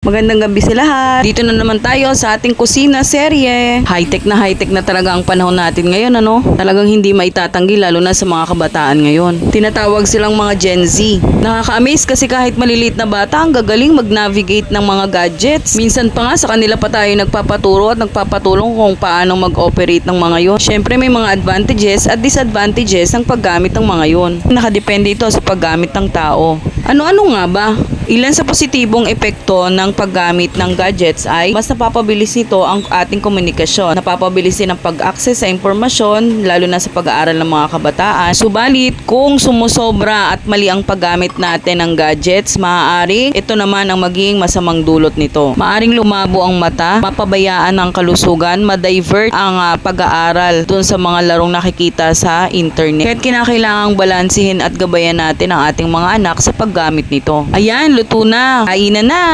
Magandang gabi sa lahat. Dito na naman tayo sa ating kusina serye. High-tech na talaga ang panahon natin ngayon, ano? Talagang hindi maitatanggi lalo na sa mga kabataan ngayon. Tinatawag silang mga Gen Z. Nakaka-amaze kasi kahit maliliit na bata ang gagaling mag-navigate ng mga gadgets. Minsan pa nga sa kanila pa tayo nagpapaturo at nagpapatulong kung paano mag-operate ng mga yon. Syempre may mga advantages at disadvantages ang paggamit ng mga yon. Nakadepende ito sa paggamit ng tao. Ano-ano nga ba? Ilan sa positibong epekto ng paggamit ng gadgets ay mas napapabilis nito ang ating komunikasyon. Napapabilis din ang pag-access sa impormasyon, lalo na sa pag-aaral ng mga kabataan. Subalit, kung sumusobra at mali ang paggamit natin ng gadgets, maaari ito naman ang maging masamang dulot nito. Maaring lumabo ang mata, mapabayaan ang kalusugan, ma-divert ang pag-aaral dun sa mga larong nakikita sa internet. Kaya't kinakailangang balansihin at gabayan natin ang ating mga anak sa paggamit nito. Ayan, luto na. Kainan na.